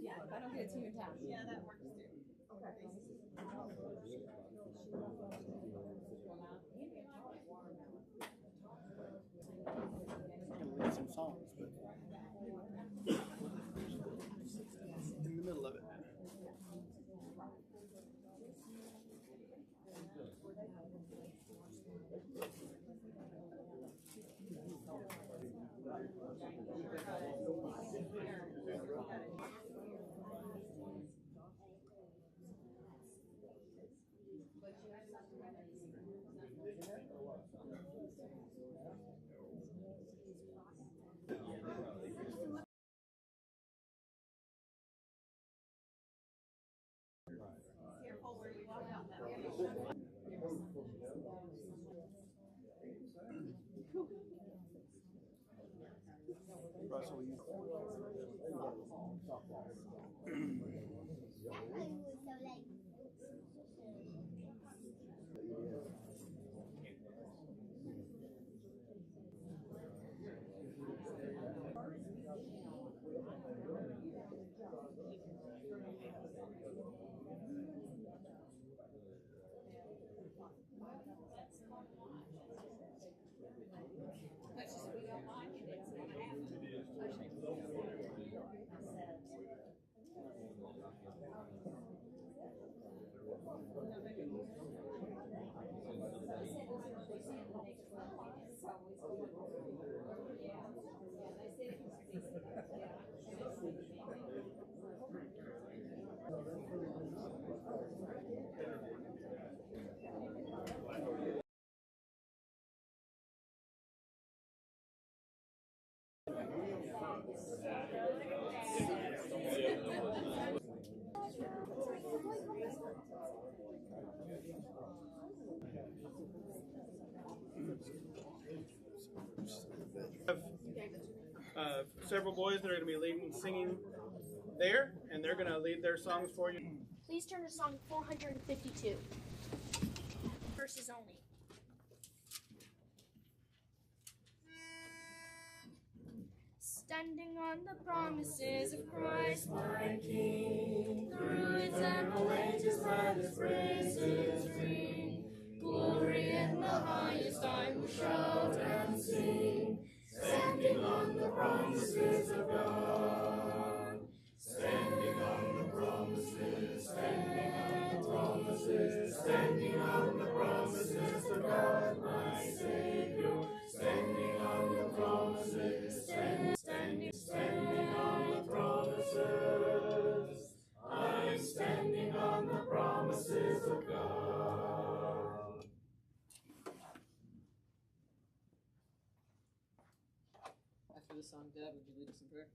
Yeah, if I don't get it to you in time. Yeah, that works too. Read some songs, but in the middle of it. Careful where you walk out that way. Russell, you. Several boys that are going to be leading singing there, and they're going to lead their songs for you. Please turn to song 452. Verses only. Standing on the promises of Christ, my King, through eternal ages let His praises ring. Glory in the highest I will shout and sing, standing on the promises of God. Standing on the promises, standing on the promises, standing on the promises of God, my Savior. Standing on the promises, standing on the promises. I'm standing on the promises of God. After the song, Dad, would you lead us in prayer?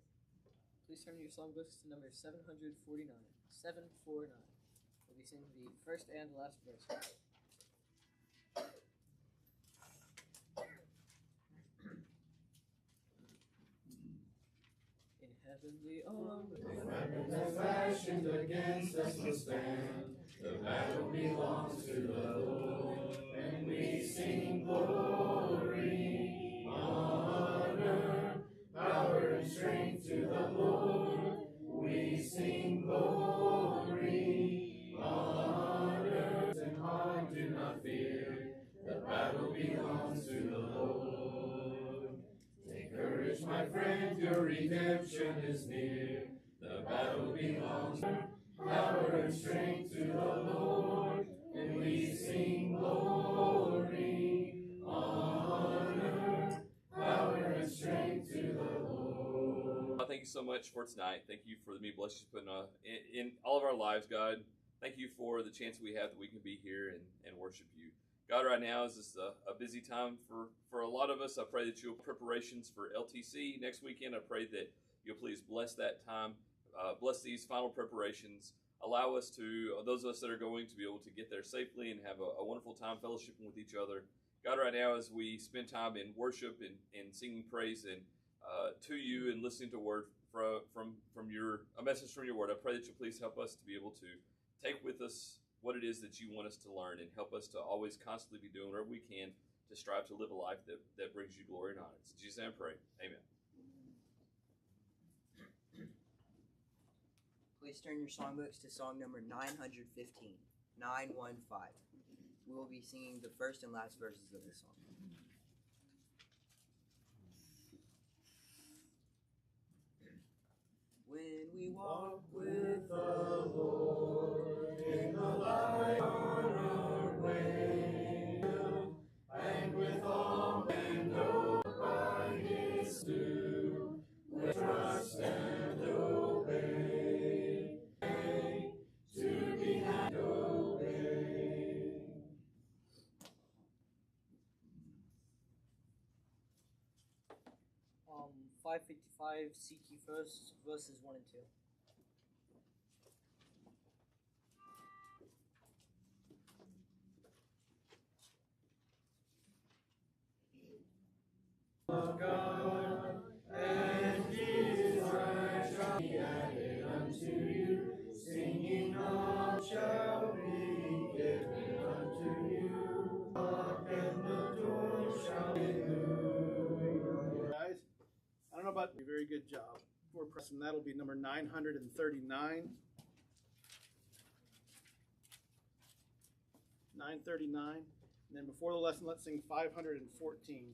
Please turn your songbooks to number 749. 749. We'll be singing the first and last verse. In heavenly armor, the weapon that's fashioned against us will stand. The battle belongs to the Lord, and we sing glory, honor, power, and strength to the Lord. We sing glory, honor, and heart do not fear. The battle belongs to the Lord. Take courage, my friend, your redemption is near. The battle belongs to power and strength to the Lord, and we sing glory, honor, power and strength to the Lord. Thank you so much for tonight. Thank you for the many blessings you put in all of our lives, God. Thank you for the chance we have that we can be here and worship you. God, right now is just a busy time for a lot of us. I pray that you'll preparations for LTC next weekend. I pray that you'll please bless that time. Bless these final preparations. Allow us to, those of us that are going, to be able to get there safely and have a wonderful time fellowshipping with each other. God, right now as we spend time in worship and singing praise and to you and listening to word from a message from your word, I pray that you please help us to be able to take with us what it is that you want us to learn, and help us to always constantly be doing whatever we can to strive to live a life that brings you glory and honor. In Jesus' name I pray. Amen. Please turn your songbooks to song number 915. 915. We will be singing the first and last verses of this song. When we walk with the Lord in the light on our way, and with all men know by His due, we trust and obey, to be and obey. 555, seek ye first, verses 1 and 2. Of God, and His right shall be added unto you. Singing all shall be given unto you. Knock and the door shall be moved. Guys, I don't know about you. Very good job. We're pressing. That'll be number 939. 939. And then before the lesson, let's sing 514.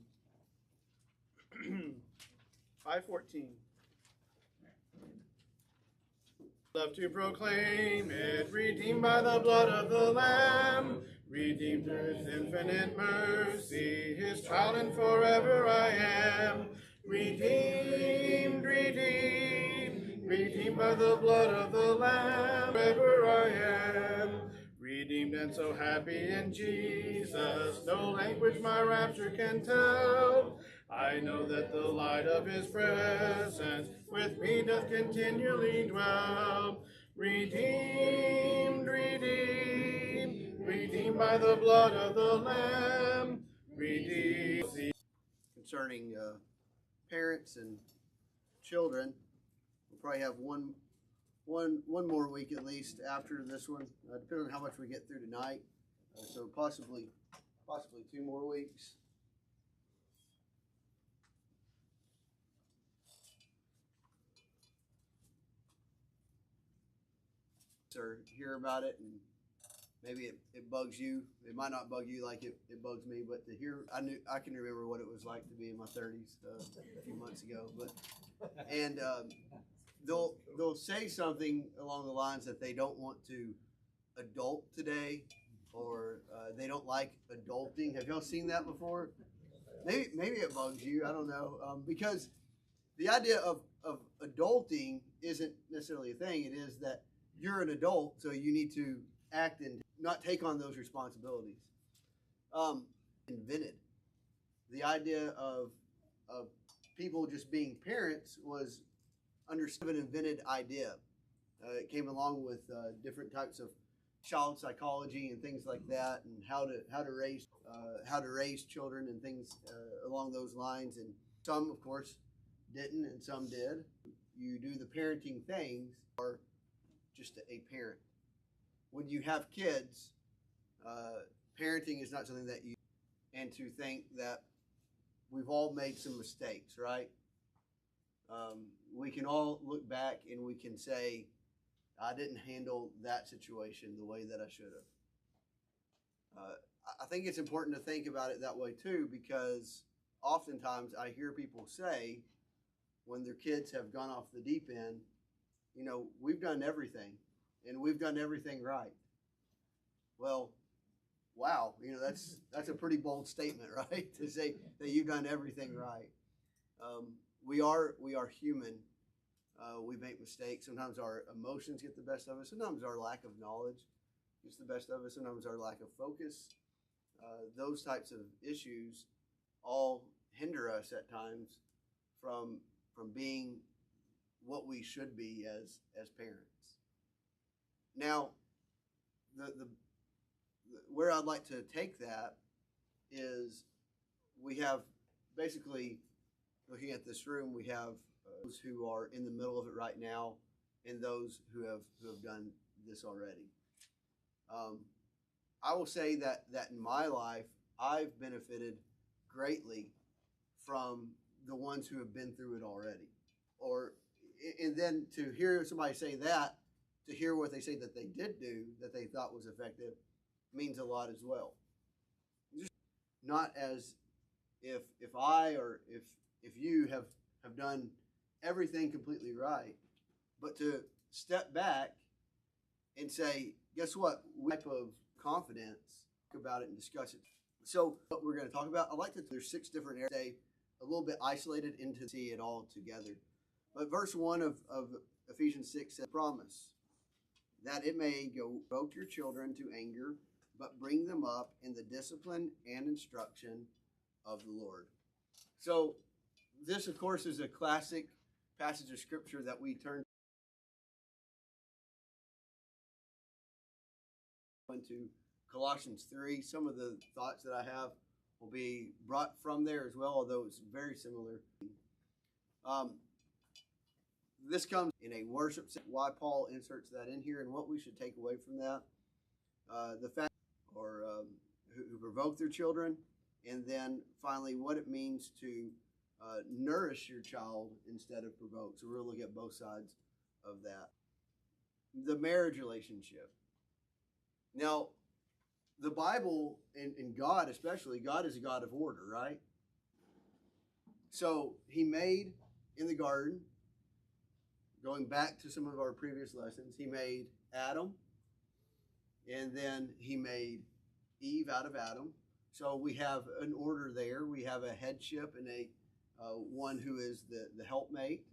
514. Love to proclaim it, redeemed by the blood of the Lamb, redeemed through His infinite mercy, His child and forever I am. Redeemed, redeemed, redeemed by the blood of the Lamb, forever I am. Redeemed and so happy in Jesus, no language my rapture can tell. I know that the light of His presence with me doth continually dwell. Redeemed, redeemed, redeemed by the blood of the Lamb, redeemed. Concerning parents and children, we'll probably have one more week at least after this one, depending on how much we get through tonight. So possibly 2 more weeks. Or hear about it, and maybe it bugs you. It might not bug you like it bugs me, but to hear, I can remember what it was like to be in my 30s a few months ago. But and they'll say something along the lines that they don't want to adult today, or they don't like adulting. Have y'all seen that before? Maybe it bugs you. I don't know, because the idea of adulting isn't necessarily a thing. It is that you're an adult, so you need to act and not take on those responsibilities. Invented. The idea of people just being parents was an invented idea. It came along with different types of child psychology and things like that, and how to raise children and things along those lines. And some, of course, didn't, and some did. You do the parenting things, or just a parent. When you have kids, parenting is not something that you, and to think that we've all made some mistakes, right? We can all look back and we can say, I didn't handle that situation the way that I should have. I think it's important to think about it that way too, because oftentimes I hear people say when their kids have gone off the deep end, you know, we've done everything and we've done everything right. Well, wow, you know, that's a pretty bold statement, right? To say that you've done everything right. We are human. We make mistakes. Sometimes our emotions get the best of us. Sometimes our lack of knowledge gets the best of us. Sometimes our lack of focus. Those types of issues all hinder us at times from being what we should be as parents. Now, the where I'd like to take that is we have basically, looking at this room, we have those who are in the middle of it right now and those who have done this already. I will say that in my life, I've benefited greatly from the ones who have been through it already. And then to hear somebody say that, to hear what they say that they did do, that they thought was effective, means a lot as well. Just not as if I or if you have done everything completely right, but to step back and say, guess what? Type of confidence about it and discuss it. So what we're going to talk about, there's 6 different areas, a little bit isolated into see it all together. But verse 1 of Ephesians 6 says, promise that it may provoke your children to anger, but bring them up in the discipline and instruction of the Lord. So this, of course, is a classic passage of scripture that we turn into Colossians 3. Some of the thoughts that I have will be brought from there as well, although it's very similar. This comes in a worship set, why Paul inserts that in here and what we should take away from that. The fact who provoke their children, and then finally what it means to nourish your child instead of provoke. So we're going to look at both sides of that. The marriage relationship. Now, the Bible and God especially, God is a God of order, right? So he made in the garden, going back to some of our previous lessons, he made Adam, and then he made Eve out of Adam. So we have an order there. We have a headship and a one who is the helpmate.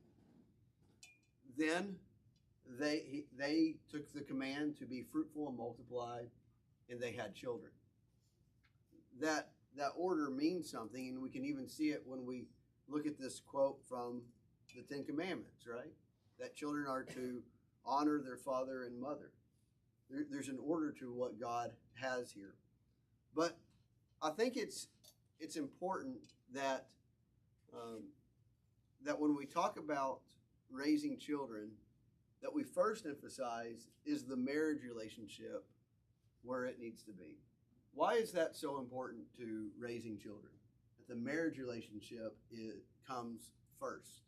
Then they took the command to be fruitful and multiply, and they had children. That order means something, and we can even see it when we look at this quote from the 10 Commandments, right? That children are to honor their father and mother. There's an order to what God has here. But I think it's important that that when we talk about raising children, that we first emphasize is the marriage relationship where it needs to be. Why is that so important to raising children? That the marriage relationship comes first.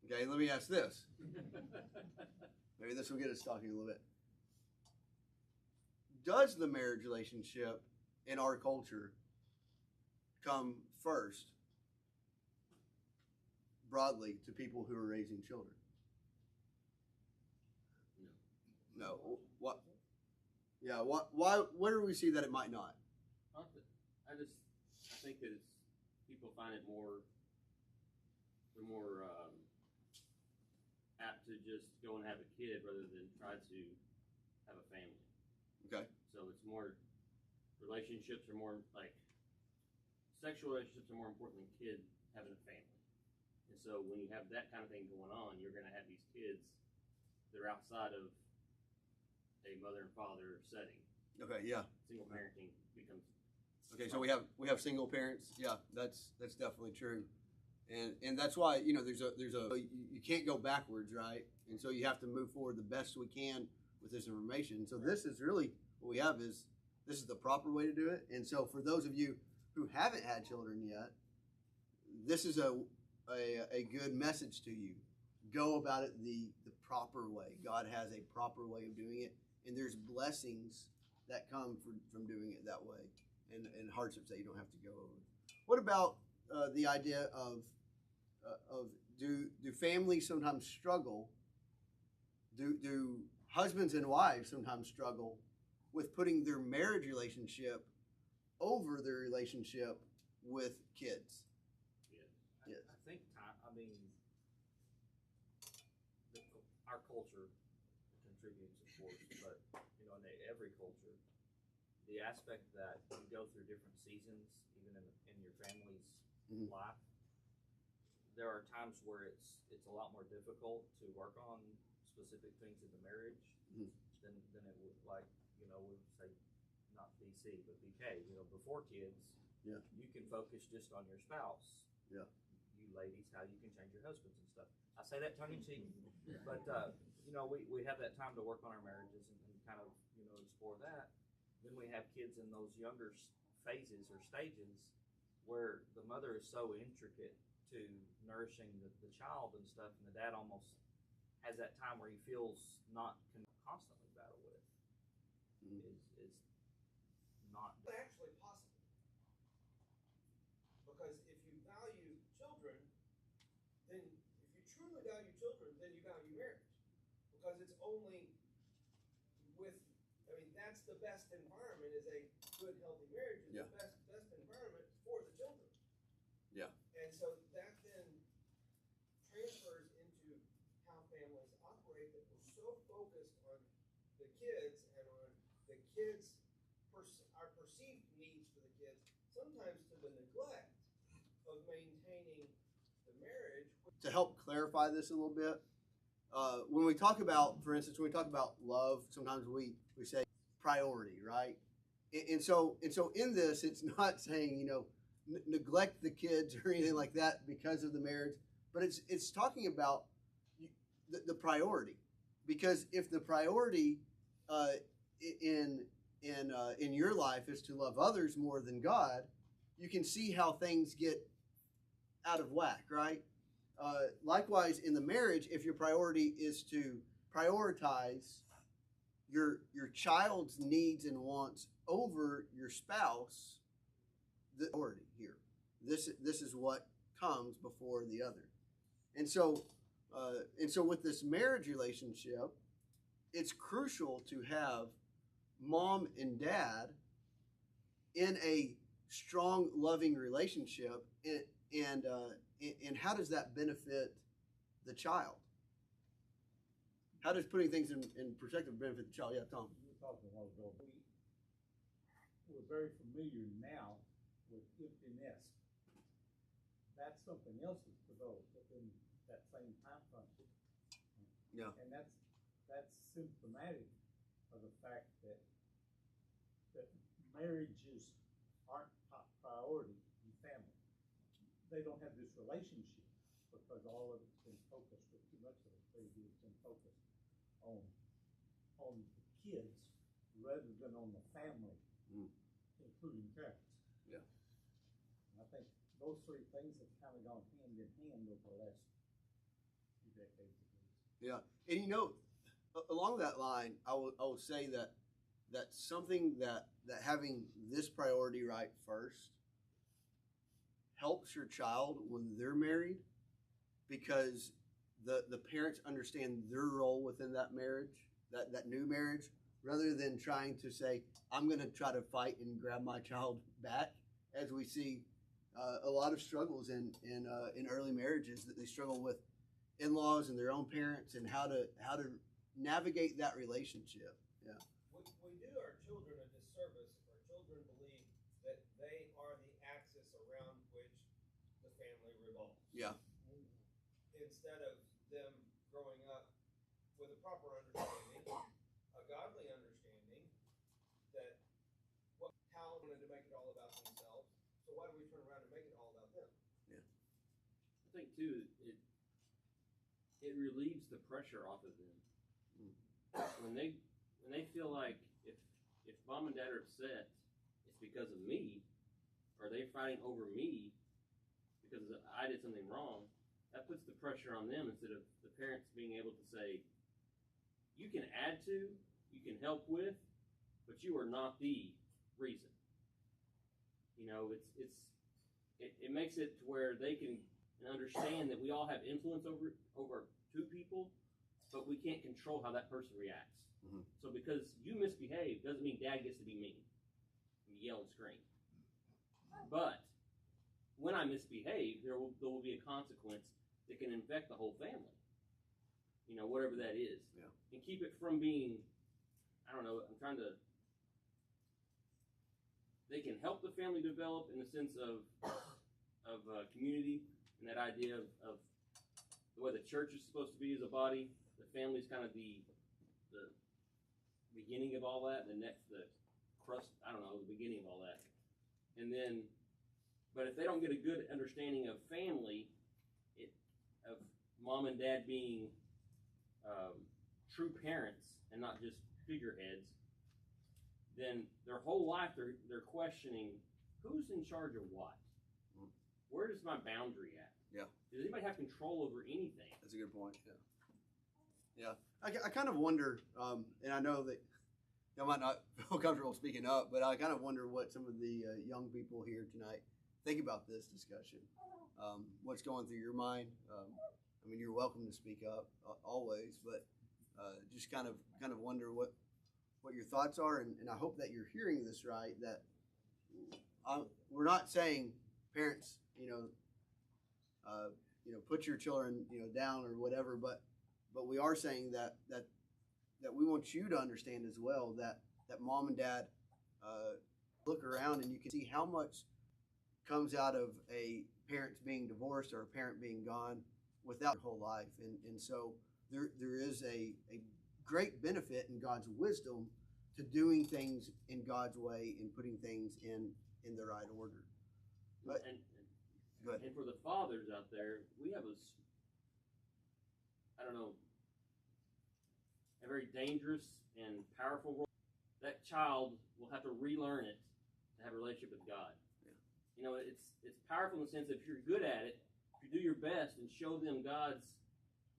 Okay, let me ask this. Maybe this will get us talking a little bit. Does the marriage relationship in our culture come first, broadly, to people who are raising children? No. What? Yeah. Why? Where do we see that it might not? I think that people find it they're more apt to just go and have a kid rather than try to have a family. Okay. So it's more, relationships are more like, sexual relationships are more important than kids having a family. And so when you have that kind of thing going on, you're going to have these kids that are outside of a mother and father setting. Okay, yeah. Single parenting becomes. Okay, so we have single parents. Yeah, that's definitely true. And that's why, there's a you can't go backwards, right? And so you have to move forward the best we can with this information. So this is really what we have this is the proper way to do it. And so for those of you who haven't had children yet, this is a good message to you. Go about it the proper way. God has a proper way of doing it, and there's blessings that come from doing it that way, and hardships that you don't have to go over. What about the idea of do families sometimes struggle? Do husbands and wives sometimes struggle with putting their marriage relationship over their relationship with kids? Yeah. I think, our culture contributes, of course, but, in every culture, the aspect that you go through different seasons, even in your family's life, there are times where it's a lot more difficult to work on specific things in the marriage than it would, like, we would say not BC, but BK. Before kids, you can focus just on your spouse. Yeah. you ladies how you can change your husbands and stuff. I say that tongue in cheek, but you know, we have that time to work on our marriages and kind of, you know, explore that. Then we have kids in those younger phases or stages where the mother is so intricate to nourishing the child and stuff, and the dad almost has that time where he feels not constantly battle with is not actually possible. Because if you value children, then if you truly value children, then you value marriage. Because it's only with, I mean, that's the best environment, is a good, healthy marriage is the best environment for the children. Yeah. And so that then transfers into how families operate, that we're so focused on the kids and on the kids' our perceived needs for the kids, sometimes to the neglect of maintaining the marriage. To help clarify this a little bit, when we talk about, for instance, when we talk about love, sometimes we say priority, right? And so in this, it's not saying, you know, neglect the kids or anything like that because of the marriage, but it's talking about the priority. Because if the priority in your life is to love others more than God, you can see how things get out of whack, right? Likewise, in the marriage, if your priority is to prioritize your child's needs and wants over your spouse, the priority here. This is what comes before the other. And so with this marriage relationship, it's crucial to have mom and dad in a strong, loving relationship. And how does that benefit the child? How does putting things in perspective benefit the child? Yeah, Tom. You were talking a while ago. We're very familiar now with empty nest. That's something else that's developed within that same time frame. Yeah. And that's symptomatic of the fact that marriages aren't top priority in family. They don't have this relationship because all of it's been focused, or too much of it maybe it's been focused on the kids rather than on the family, including parents. Yeah. And I think those three things have kind of gone hand in hand over the last few decades at least. Yeah, and you know, along that line, I will say that something that having this priority right first helps your child when they're married, because the parents understand their role within that marriage, that new marriage, rather than trying to say, I'm going to try to fight and grab my child back, as we see a lot of struggles in early marriages, that they struggle with in-laws and their own parents, and how to navigate that relationship. Yeah. We do our children a disservice if our children believe that they are the axis around which the family revolves. Yeah. Instead of them growing up with a proper understanding, a godly understanding, that how wanted to make it all about themselves, so why do we turn around and make it all about them? Yeah. I think too, it relieves the pressure off of them. When they feel like if mom and dad are upset, it's because of me, or they're fighting over me because I did something wrong, that puts the pressure on them instead of the parents being able to say, you can add to, you can help with, but you are not the reason. You know, it makes it to where they can understand that we all have influence over two people, but we can't control how that person reacts. Mm-hmm. So because you misbehave doesn't mean dad gets to be mean and yell and scream. But when I misbehave, there will be a consequence that can infect the whole family. You know, whatever that is. Yeah. And keep it from being, I don't know, they can help the family develop in the sense of community, and that idea of the way the church is supposed to be as a body. The family is kind of the beginning of all that, the crust, I don't know, the beginning of all that. And then, but if they don't get a good understanding of family, mom and dad being true parents and not just figureheads, then their whole life they're questioning who's in charge of what. Where is my boundary at? Yeah. Does anybody have control over anything? That's a good point. Yeah. I kind of wonder, and I know that I might not feel comfortable speaking up, but I kind of wonder what some of the young people here tonight think about this discussion. What's going through your mind? I mean, you're welcome to speak up always, but just kind of wonder what your thoughts are, and I hope that you're hearing this right. That we're not saying parents, put your children, down or whatever, but we are saying that we want you to understand as well that mom and dad look around and you can see how much comes out of a parent being divorced or a parent being gone without their whole life, and so there is a great benefit in God's wisdom to doing things in God's way and putting things in the right order. But, go ahead. And for the fathers out there, we have a very dangerous and powerful role. That child will have to relearn it to have a relationship with God. Yeah. It's powerful in the sense that if you're good at it, if you do your best and show them God's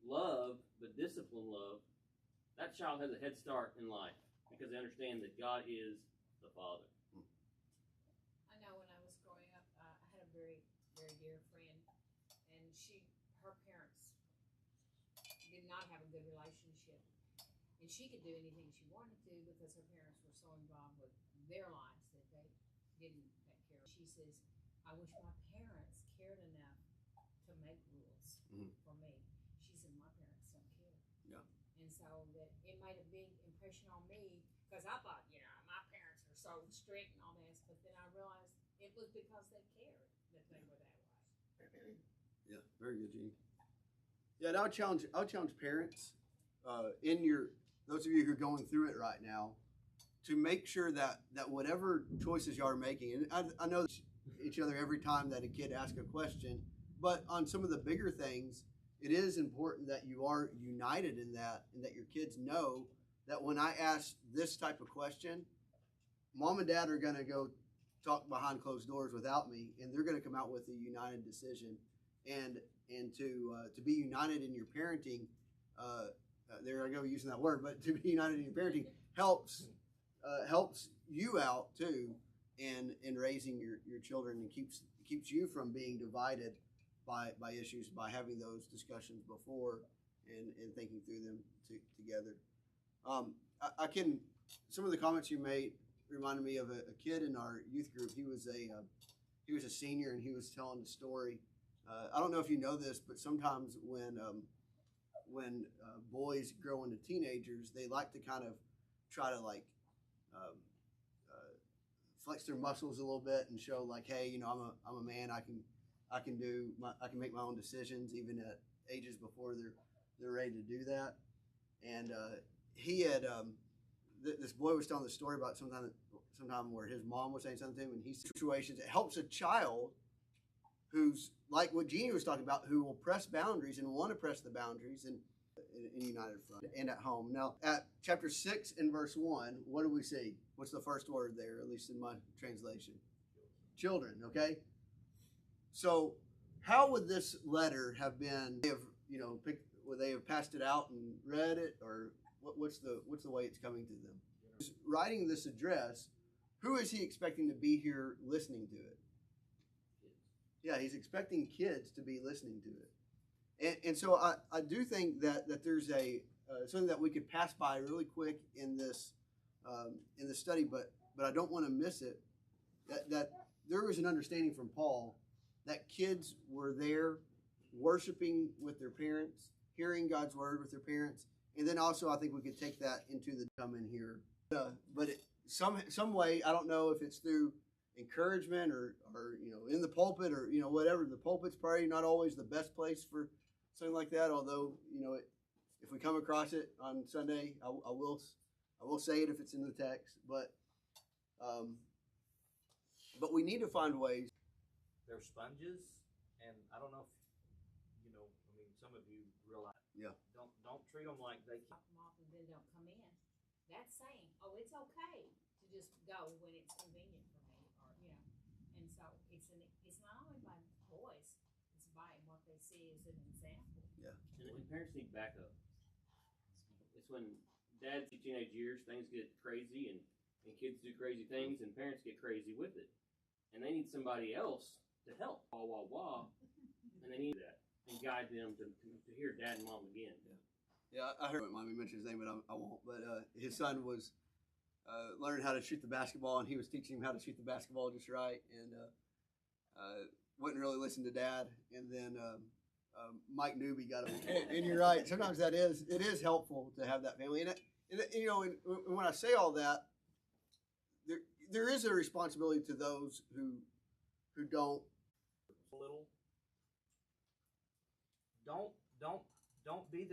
love, the disciplined love, that child has a head start in life because they understand that God is the Father. I know when I was growing up, I had a very, very dear friend, and her parents did not have a good relationship. And she could do anything she wanted to because her parents were so involved with their lives that they didn't take care of. She says, I wish my parents cared enough to make rules for me. She said, my parents don't care. Yeah. And so that it made a big impression on me because I thought, my parents are so strict and all this, but then I realized it was because they cared that they were that way. Yeah, very good, Jeannie. Yeah, and I'll challenge parents those of you who are going through it right now to make sure that whatever choices you are making, and I know each other every time that a kid asks a question, but on some of the bigger things, it is important that you are united in that, and that your kids know that when I ask this type of question, mom and dad are going to go talk behind closed doors without me, and they're going to come out with a united decision, and to be united in your parenting. There I go using that word, but to be united in your parenting helps you out too in raising your children, and keeps you from being divided by issues, by having those discussions before and thinking through them together. Some of the comments you made reminded me of a kid in our youth group. He was a senior, and he was telling a story. I don't know if you know this, but sometimes when boys grow into teenagers, they like to kind of try to flex their muscles a little bit and show hey, I'm a man. I can make my own decisions even at ages before they're ready to do that. And he had this boy was telling the story about sometime where his mom was saying something to him, and he's situations. It helps a child who's like what Jeannie was talking about, who will press boundaries and want to press the boundaries in United Front and at home. Now, at chapter 6 and verse 1, what do we see? What's the first word there, at least in my translation? Children, okay? So how would this letter have been, would they have passed it out and read it, or what's the way it's coming to them? Writing this address, who is he expecting to be here listening to it? Yeah, he's expecting kids to be listening to it. And so I do think that there's something that we could pass by really quick in this study, but I don't want to miss it, that there was an understanding from Paul that kids were there worshiping with their parents, hearing God's word with their parents, and then also I think we could take that into the come in here. But some way, I don't know if it's through encouragement or in the pulpit or whatever. The pulpit's probably not always the best place for something like that, although if we come across it on Sunday, I will say it if it's in the text, but we need to find ways. They're sponges, and I don't know if some of you Yeah. Don't treat them like they Drop them off and then don't come in. That's saying, oh, it's okay to just go when it's convenient for me, or, you know. And so it's not only by boys, it's by what they see as an example. Yeah. And parents need backup. It's when dads in teenage years, things get crazy and kids do crazy things and parents get crazy with it. And they need somebody else to help. Wah, wah, wah. And they need that and guide them to hear dad and mom again. Yeah, I heard Mommy mention his name, but I won't. But his son was learning how to shoot the basketball, and he was teaching him how to shoot the basketball just right, and wouldn't really listen to Dad. And then Mike Newby got him. And you're right. Sometimes it is helpful to have that family. And you know, and when I say all that, there is a responsibility to those who don't. little. Don't be that